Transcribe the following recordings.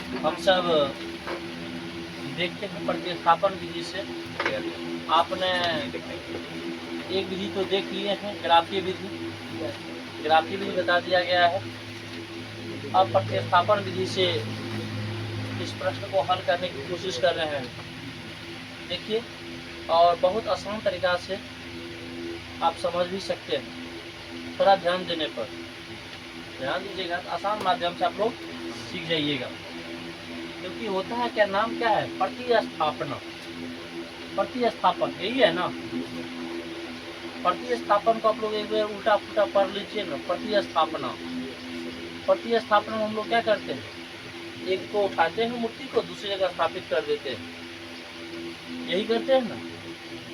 हम सब देखते हैं प्रतिस्थापन विधि से। आपने एक विधि तो देख लिए हैं, ग्राफीय विधि। ग्राफीय विधि बता दिया गया है। अब प्रतिस्थापन विधि से इस प्रश्न को हल करने की कोशिश कर रहे हैं। देखिए, और बहुत आसान तरीका से आप समझ भी सकते हैं, थोड़ा ध्यान देने पर। ध्यान दीजिएगा तो आसान माध्यम से आप लोग सीख जाइएगा। क्योंकि होता है क्या, नाम क्या है, प्रतिस्थापना। प्रतिस्थापन यही है ना। प्रतिस्थापन को आप लोग एक बार उल्टा पुल्टा पढ़ लीजिए ना। प्रतिस्थापना, प्रतिस्थापना में हम लोग क्या करते हैं, एक को उठाते हैं मूर्ति को, दूसरी जगह स्थापित कर देते हैं। यही करते हैं ना।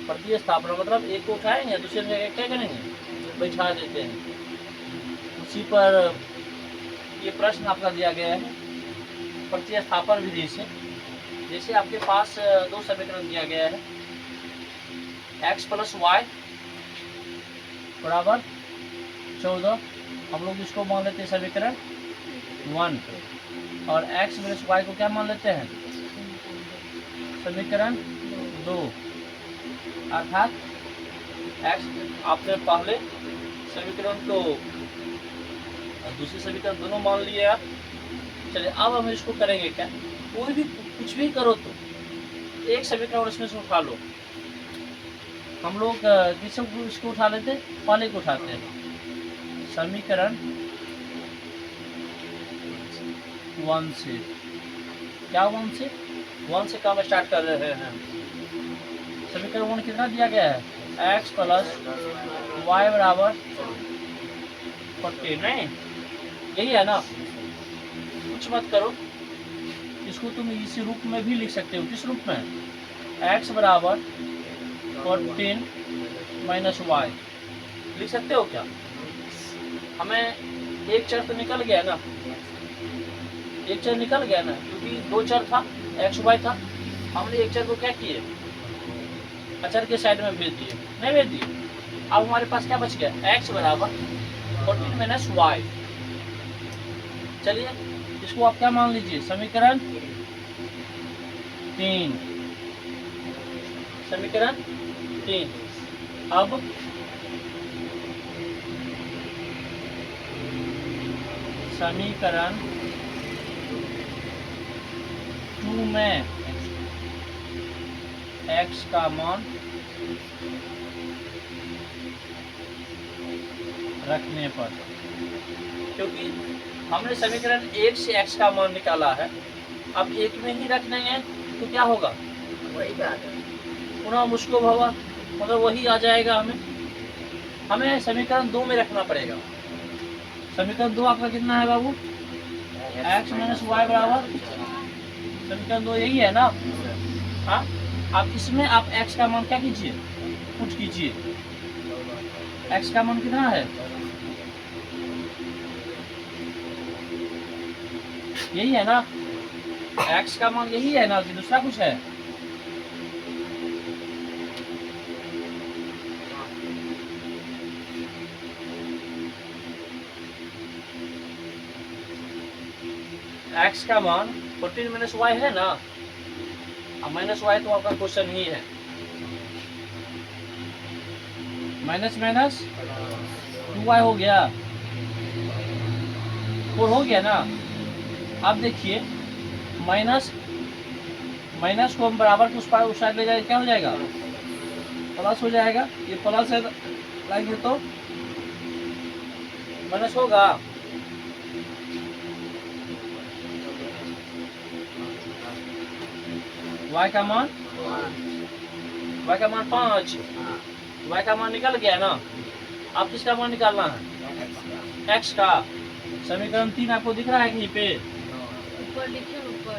प्रतिस्थापना मतलब एक को उठाएंगे, दूसरी जगह क्या करेंगे, बैठा देते हैं। उसी पर ये प्रश्न आपका दिया गया है प्रतिस्थापन विधि से। जैसे आपके पास दो समीकरण दिया गया है, x + y बराबर 14। हम लोग इसको मान लेते हैं समीकरण 1, और x - y को क्या मान लेते हैं, समीकरण 2। अर्थात x आपने पहले समीकरण तो दूसरे समीकरण दोनों मान लिए आप। चलिए अब हम इसको करेंगे क्या, कोई भी कुछ भी करो तो एक समीकरण और इसमें से उठा लो। हम लोग किस इसको उठा लेते हैं, पहले को उठाते हैं, समीकरण 1 से। क्या 1 से काम स्टार्ट कर रहे हैं। समीकरण 1 कितना दिया गया है, x + y बराबर 40। नहीं, यही है ना। कुछ मत करो, इसको तुम इसी रूप में भी लिख सकते हो। किस रूप में, x बराबर 14 - y लिख सकते हो क्या। हमें एक चर तो निकल गया ना, एक चर निकल गया ना, क्योंकि दो चर था, x y था। हमने एक चर को क्या किए, अचर के साइड में भेज दिए, नहीं भेज दिए। अब हमारे पास क्या बच गया, x बराबर 14 - y। चलिए इसको आप क्या मान लीजिए, समीकरण 3। समीकरण 3। अब समीकरण 2 में x का मान रखने पर, क्योंकि हमने समीकरण 1 से x का मान निकाला है, अब एक में ही रख देंगे तो क्या होगा, वही बात है। पुनः मुश्किल होगा, मतलब वही आ जाएगा। हमें समीकरण 2 में रखना पड़ेगा। समीकरण 2 आपका कितना है बाबू, x - y बराबर, समीकरण 2 यही है ना। हाँ, अब इसमें आप x का मान क्या कीजिए, पुट कीजिए। x का मान कितना है, यही है ना। x का मान यही है ना, कि दूसरा कुछ है। x का मान 14 - y है ना। अब -y तो आपका क्वेश्चन ही है। माइनस 2y हो गया, 4 हो गया ना। अब देखिए, माइनस को हम बराबर को उस साइड ले जाएगा, क्या हो जाएगा, प्लस हो जाएगा। ये प्लस है, लाएंगे तो माइनस होगा। y का मान 5, y का मान निकल गया ना। अब किसका मान निकालना है, x का। समीकरण 3 आपको दिख रहा है कहीं पे, ऊपर लिखे, ऊपर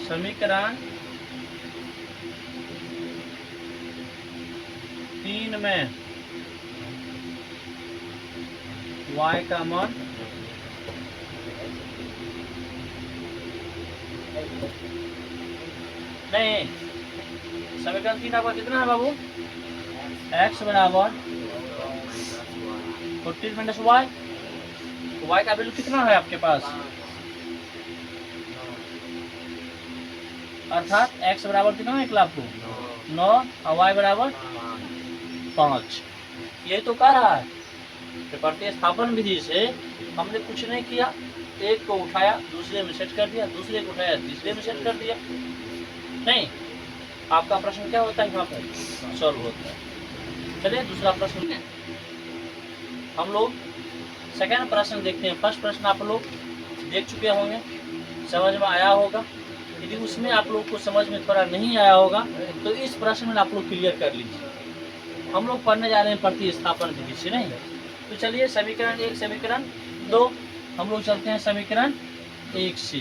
समीकरण 3 में y का मान नहीं, समीकरण 3 आपका कितना है बाबू, x बराबर 14 - y, तो y का वैल्यू कितना है आपके पास, अर्थात x बराबर कितना निकला आपको 9 और y बराबर 5। ये तो कह रहा है कि प्रतिस्थापन विधि से हमने कुछ नहीं किया, एक को उठाया दूसरे में सेट कर दिया, दूसरे को उठाया तीसरे में सेट कर दिया। नहीं, आपका प्रश्न क्या होता है यहाँ पर सॉल्व होता है। चलिए दूसरा प्रश्न हम लोग सेकंड प्रश्न देखते हैं। फर्स्ट प्रश्न आप लोग देख चुके होंगे, समझ में आया होगा। यदि उसमें आप लोग को समझ में थोड़ा नहीं आया होगा तो इस प्रश्न में आप लोग क्लियर कर लीजिए। हम लोग पढ़ने जा रहे हैं प्रतिस्थापन विधि से, नहीं। तो चलिए समीकरण 1 समीकरण 2 हम लोग चलते हैं समीकरण 1 से।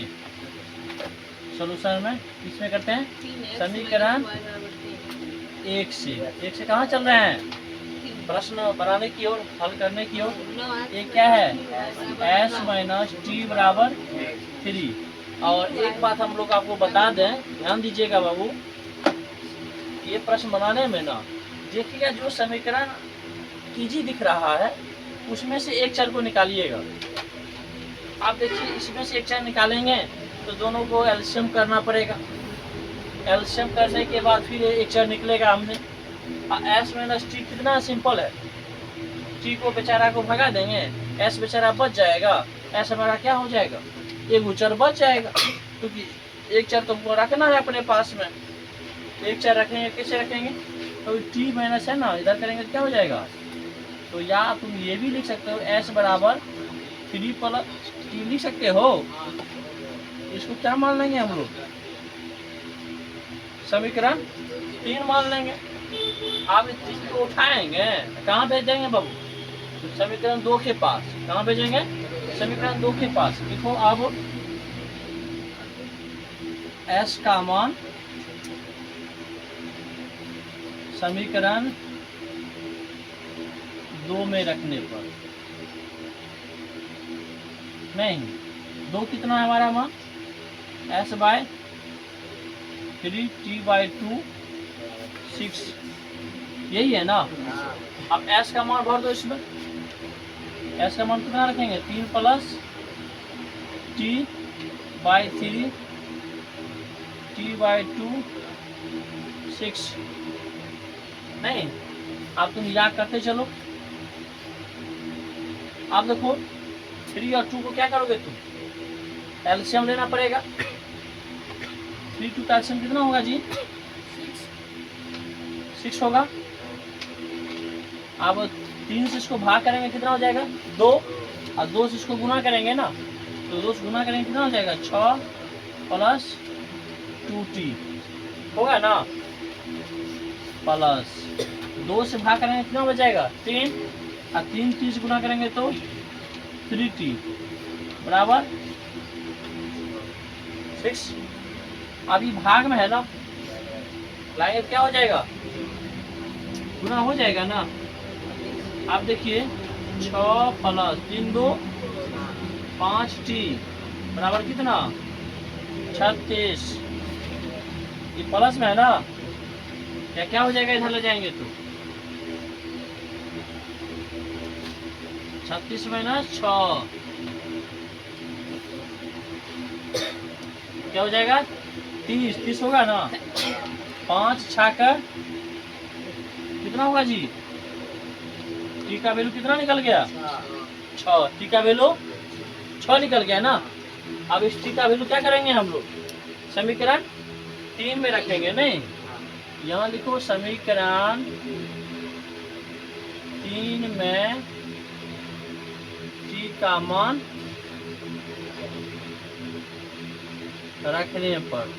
सोल्यूशन में इसमें करते हैं समीकरण 1 से कहाँ चल रहे हैं, प्रश्न बनाने की ओर, हल करने की ओर। एक क्या है s माइनस टी बराबर 3। और एक बात हम लोग आपको बता दें, ध्यान दीजिएगा बाबू, ये प्रश्न बनाने में ना देखिएगा जो समीकरण इजी दिख रहा है उसमें से एक चर को निकालिएगा। आप देखिए इसमें से एक चर निकालेंगे तो दोनों को एलसीएम करना पड़ेगा। एलसीएम करने के बाद फिर एक चर निकलेगा हमने। एस माइनस टी कितना सिंपल है, टी को बेचारा को भगा देंगे, एस बेचारा बच जाएगा, एस हमारा क्या हो जाएगा, एक चर बच जाएगा। क्योंकि एक चर तो रखना है अपने पास में, एक चर रखेंगे, कैसे रखेंगे, तो टी माइनस है ना, इधर करेंगे तो क्या हो जाएगा। तो या तुम ये भी लिख सकते हो एस बराबर 3 प्लस टी लिख सकते हो। इसको क्या मान लेंगे हम लोग, समीकरण 3 मान लेंगे। आप इस चीज को उठाएंगे कहाँ भेज देंगे बाबू, तो समीकरण 2 के पास। कहाँ भेजेंगे, समीकरण 2 के पास। देखो अब s का मान समीकरण 2 में रखने पर, नहीं 2 कितना है हमारा मान, s बाय 3 t बाय 2 6, यही है ना। अब s का मान भर दो इसमें, s का मान कितना रखेंगे 3 plus t by 3 t by 2 6। नहीं, आप तुम याद करते चलो। आप देखो 3 और 2 को क्या करोगे तुम, एलसीएम लेना पड़ेगा। 3 2 का एलसीएम कितना होगा जी, 6 होगा। अब 3 से इसको भाग करेंगे कितना हो जाएगा 2, और 2 से इसको गुना करेंगे ना, तो 2 से गुना करेंगे कितना हो जाएगा 6 प्लस 2t होगा ना, प्लस 2 से भाग करेंगे कितना हो जाएगा 3, और 3 से गुना करेंगे तो 3t बराबर 6। अभी भाग में है ना, लाएंगे क्या हो जाएगा, गुना हो जाएगा ना। आप देखिए 6 प्लस 3 2 5t बराबर कितना 36। ये प्लस में है ना, क्या क्या हो जाएगा, इधर ले जाएंगे तो 36 माइनस 6 क्या हो जाएगा 30 होगा ना। 5 छाकर कितना होगा जी, टी का वैल्यू कितना निकल गया 6, टी का वैल्यू 6 निकल गया ना। अब इस टी का वैल्यू क्या करेंगे हम लोग, समीकरण 3 में रखेंगे। नहीं, यहाँ लिखो समीकरण 3 में टी का मान रखने पर,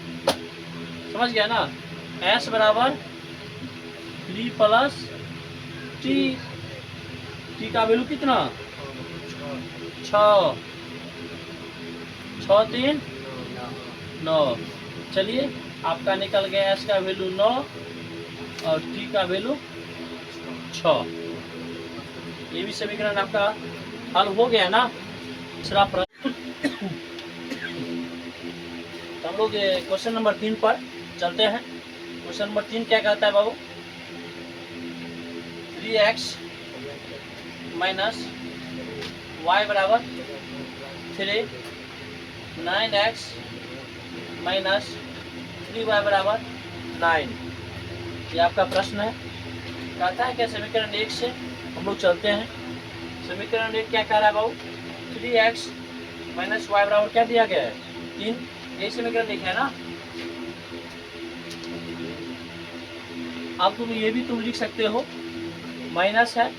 समझ गया ना। s बराबर 3 प्लस टी, टी का वैल्यू कितना 6, 6 3 9। चलिए आपका निकल गया s का वैल्यू 9 और t का वैल्यू 6। ये भी समीकरण आपका हल हो गया ना। दूसरा प्रश्न हम लोग क्वेश्चन नंबर 3 पर चलते हैं। क्वेश्चन नंबर 3 क्या कहता है बाबू, 3x माइनस y बराबर 3, 9x माइनस 3y बराबर 9। ये आपका प्रश्न है। कहता है क्या समीकरण 1 से हम लोग चलते हैं। समीकरण 1 क्या कह रहा है बाबू? 3x माइनस y बराबर क्या दिया गया है? 3। यही समीकरण लिखा है ना। अब तुम ये भी तुम लिख सकते हो, माइनस है,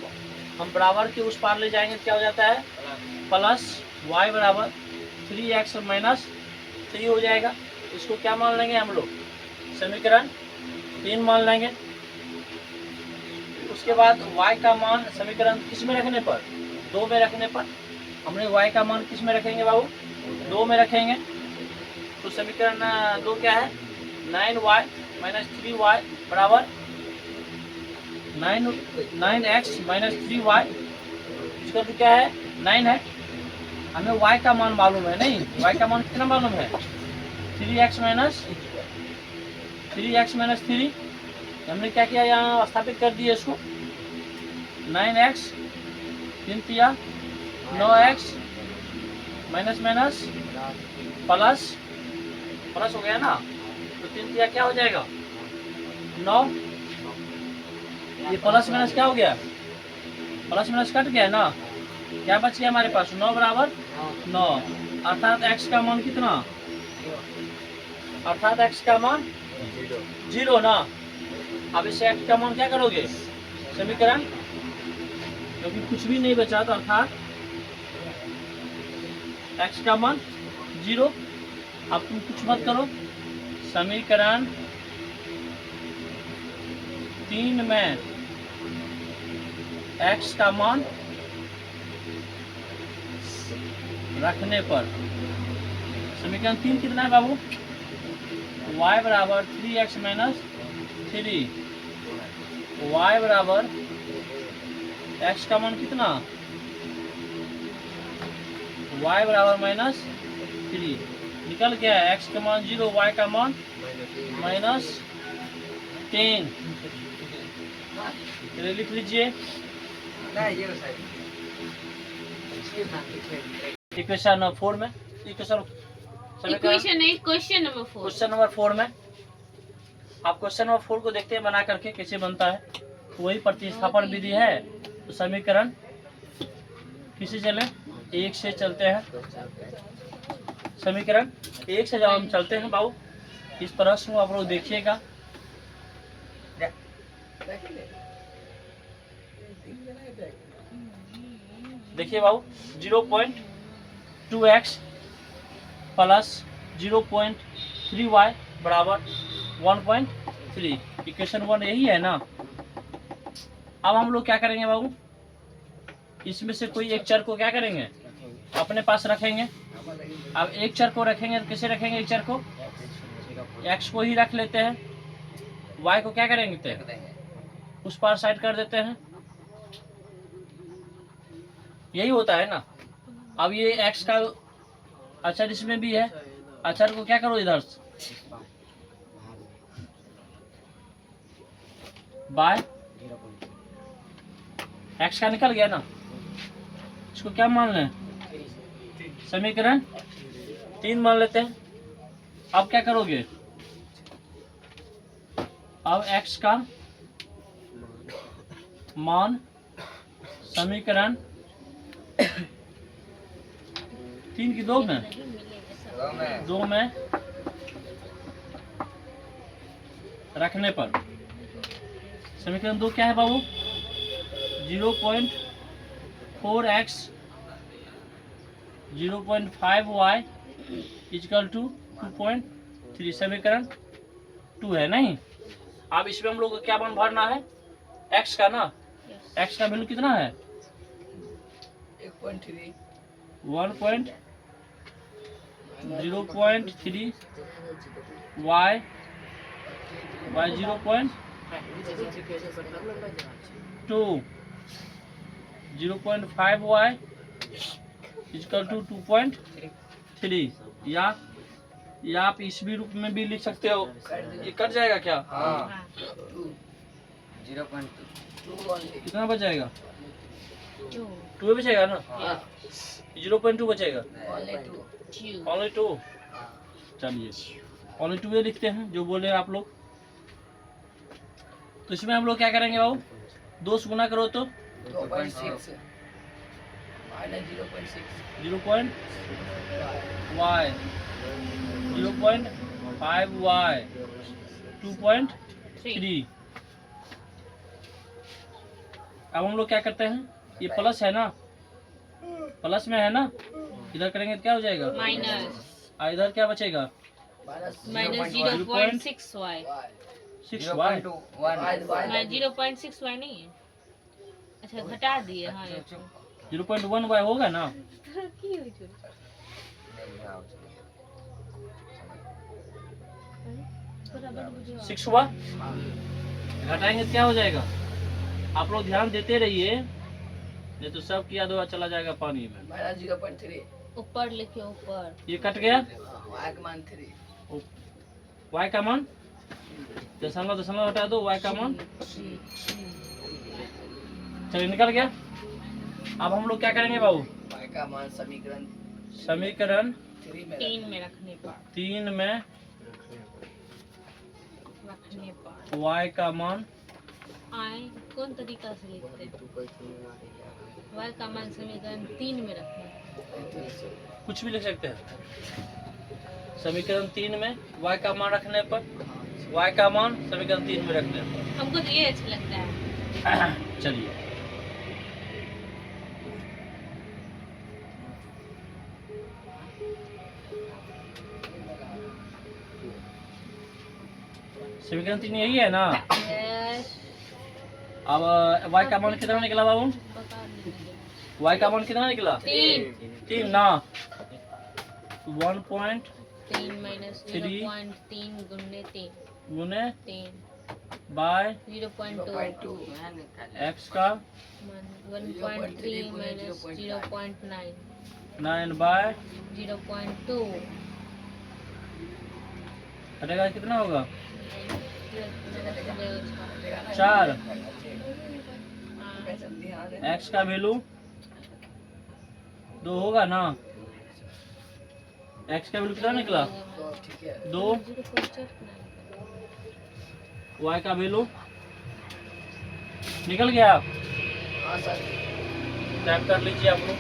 हम बराबर के उस पार ले जाएंगे तो क्या हो जाता है? प्लस y बराबर 3x माइनस 3 हो जाएगा। इसको क्या मान लेंगे हम लोग? समीकरण 3 मान लेंगे। उसके बाद y का मान समीकरण किस में रखने पर? 2 में रखने पर। हमने y का मान किस में रखेंगे बाबू? 2 में रखेंगे। तो समीकरण 2 क्या है? 9y माइनस 3y बराबर 9x माइनस 3y। इसका तो क्या है? 9 है। हमें y का मान मालूम है नहीं? y का मान कितना मालूम है? 3x minus 3। हमने क्या किया? यहाँ स्थापित कर दिया इसको। 9x 3 तिया 9x minus minus plus plus हो गया ना। तो 3 तिया क्या हो जाएगा? 9। ये प्लस माइनस क्या हो गया? प्लस माइनस कट गया ना। क्या बच गया हमारे पास? 9 बराबर 9। अर्थात x का मान कितना? अर्थात x का मान 0 ना। अब इसे x का मान क्या करोगे? समीकरण, क्योंकि कुछ भी नहीं बचा तो अर्थात x का मान 0। अब तुम कुछ मत करो। समीकरण 3 में x का मान रखने पर समीकरण 3 कितना है बाबू? y बराबर 3x माइनस 3। y बराबर x का मान कितना? y बराबर माइनस 3 निकल गया। x का मान 0, y का मान माइनस 10। लिख लीजिए इक्वेशन 4 में। इक्वेशन नहीं, क्वेश्चन नंबर 4। क्वेश्चन नंबर 4 में आप क्वेश्चन नंबर 4 को देखते हैं बना करके कैसे बनता है। तो वही प्रतिस्थापन विधि है। तो समीकरण किसे चले? 1 से चलते हैं। समीकरण 1 से जब हम चलते हैं बाबू, इस प्रश्न को आप लोग देखिएगा। देखिए बाबू, 0.2x प्लस 0.3y बराबर 1.3। इक्वेशन 1 यही है ना। अब हम लोग क्या करेंगे बाबू? इसमें से कोई एक चर को क्या करेंगे? अपने पास रखेंगे। अब एक चर को रखेंगे तो कैसे रखेंगे? एक चर को x को ही रख लेते हैं, y को क्या करेंगे? उस पार साइड कर देते हैं। यही होता है ना। अब ये x का अक्षर इसमें भी है। अक्षर को क्या करो? इधर बाय x का निकल गया ना। इसको क्या मान लें? समीकरण 3 मान लेते हैं। अब क्या करोगे? अब x का मान समीकरण 3 की 2 में 2 में रखने पर समीकरण 2 क्या है बाबू? 0.4x 0.5y equal to 2.3। समीकरण 2 है नहीं। अब इसमें हम लोग को क्या मान भरना है? x का ना। x का वैल्यू कितना है? 1.3 0.3 y 0.2 0.5y इक्वल टू 2.3। या आप इस भी रूप में भी लिख सकते हो। ये कट जाएगा क्या? हाँ। 0.2 कितना बच जाएगा? 2. 2 बचेगा ना, Yeah. 0.2 बचेगा, Only 2. 2. ओनली 2। चलिए ओनली 2 लिखते हैं जो बोले आप लोग। तो इसमें हम लोग क्या करेंगे बाबू, 2 से गुना करो तो 2.6 minus 0.6. 0.y 0.5y 2.3। अब हम लोग क्या करते हैं, ये प्लस है ना, प्लस में है ना, इधर करेंगे तो क्या हो जाएगा, Minus. इधर क्या बचेगा, Minus 0.6y. 6y। 0.6y नहीं है, अच्छा घटा दिए। हाँ 0.1y होगा ना, की हुई चोरी? थोड़ा बड़ बुझे 6y घटाएंगे तो क्या हो जाएगा, आप लोग ध्यान देते रहिए, नहीं तो सब किया दो चला जाएगा पानी में। minus 0.3 ऊपर लिखे ऊपर। ये कट गया, y का मान 3 y का मान दशमलव दशमलव हटा दो, y का मान चलिए निकल गया। अब हम लोग क्या करेंगे बाबू, y का मान समीकरण समीकरण 3 में रखने पर 3 में y का मान, आए कौन तरीका से लिखते हैं? y का मान समीकरण 3 में रखना है। कुछ भी लिख सकते हैं, समीकरण 3 में y का मान रखने पर, y का मान समीकरण 3 में रखने पर। हमको तो ये अच्छा लगता है। चलिए समीकरण 3 यही है ना। Yes. अब y का मान कितना निकला बाबू, बता दीजिए। y का मान कितना निकला, 3 ना, 1.3 3 minus 0.3 गुने 3 गुने 3 बाय 0.2 x का 1.3 minus 0.9 9 बाय 0.2 हटेगा कितना होगा, 4। x का वैल्यू 2 होगा ना, x का वैल्यू कितना निकला 2, y का वैल्यू निकल गया। टाइप कर लीजिए आप लोग,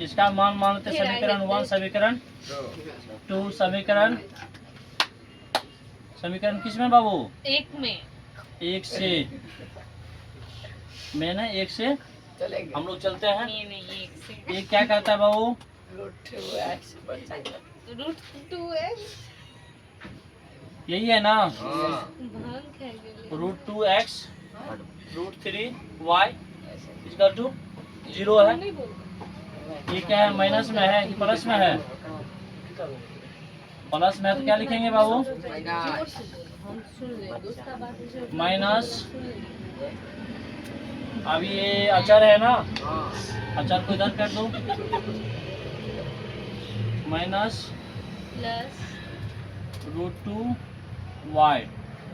इसका मान मानते समीकरण 1 समीकरण 2 समीकरण किस में बाबू, एक में 1 से, मैंने 1 से हम लोग चलते हैं। नहीं नहीं एक से ये क्या कहता है बाबू, √2x यही है ना, भांग खा गए। √2x √3y इक्वल टू 0 है। नहीं बोलते। ये क्या है, माइनस में है कि प्लस में है, प्लस में है तो क्या लिखेंगे बाबू, जोर से बोलो, हम सुन रहे दूसरा बात है। माइनस, अब ये अचर है ना, अचर को इधर कर दो, माइनस प्लस √2y,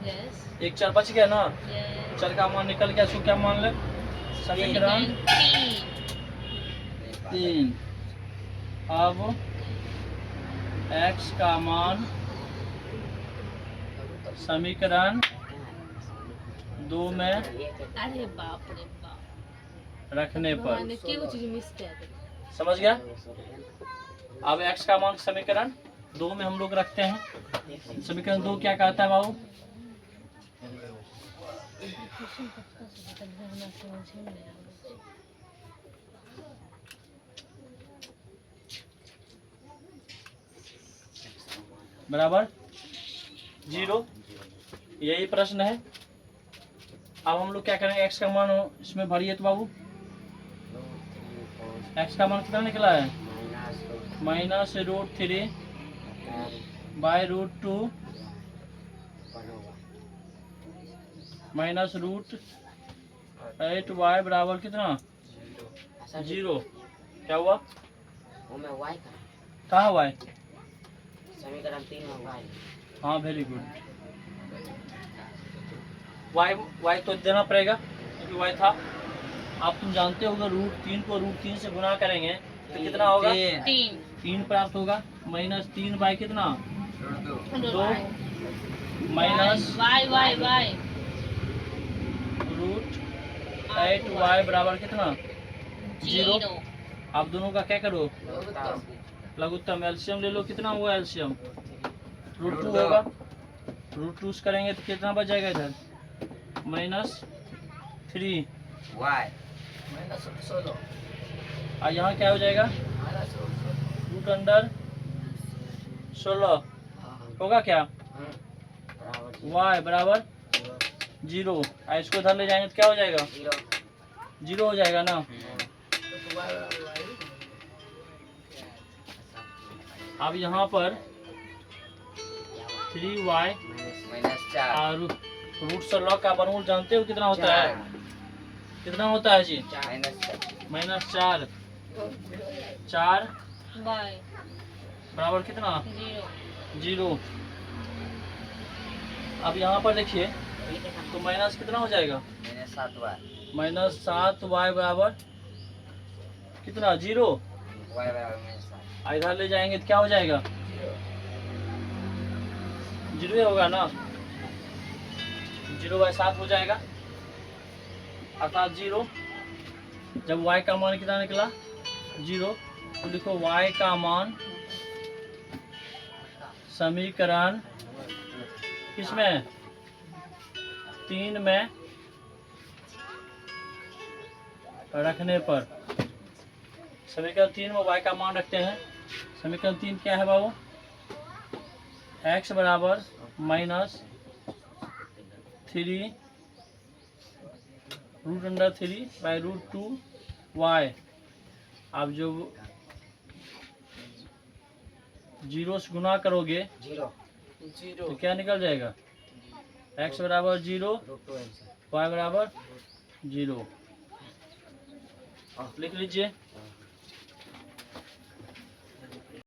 यस एक चर बच गया ना, यस चर का मान निकल गया, इसको क्या मान ले, समीकरण 3। अब x का मान समीकरण 2 में अरे बाप रे बाप, रखने पर, मैंने क्यों चीज मिस कर दी। समझ गया। अब x का मान समीकरण 2 में हम लोग रखते हैं, समीकरण 2 क्या कहता है बाबू, बराबर 0, यही प्रश्न है। अब हम लोग क्या करेंगे, x का मान इसमें भरिए तो बाबू, x का मान कितना निकला है, -√3 बाय √2 -√8y बराबर कितना 0। क्या हुआ, कहाँ हुआ है, समीकरण 3 में y। हाँ वेरी गुड, y तो देना पड़ेगा क्योंकि y था। आप तुम जानते होगा √3 को √3 से गुना करेंगे तो कितना होगा? 3 प्राप्त होगा। माइनस 3 बाई कितना? 2 minus Y Y Y √8y बराबर कितना? 0। आप दोनों का क्या करो? लघुत्तम एलसीएम ले लो। कितना हुआ एलसीएम? √2 होगा। √2 करेंगे तो कितना बच जाएगा इधर? -3 वाई और यहाँ क्या हो जाएगा? √16 होगा क्या? y बराबर 0। और इसको इधर ले जाएंगे तो क्या हो जाएगा? 0 हो जाएगा ना। अब यहाँ पर 3y -4 और √16 का वर्गमूल जानते हो कितना होता है? कितना होता है जी? -4 4 वाई बराबर कितना? 0 0। अब यहाँ पर देखिए तो माइनस कितना हो जाएगा? -7y बराबर कितना? 0। और इधर ले जाएंगे तो क्या हो जाएगा? 0 ही होगा ना। 0/7 हो जाएगा अर्थात 0। जब y का मान कितना निकला? 0 तो लिखो y का मान समीकरण किसमें? 3 में रखने पर। समीकरण 3 में y का मान रखते हैं। समीकरण 3 क्या है बाबू? x बराबर -3 √3/√2y। आप जो 0 से गुना करोगे तो क्या निकल जाएगा? x बराबर 0 y बराबर 0। लिख लीजिए।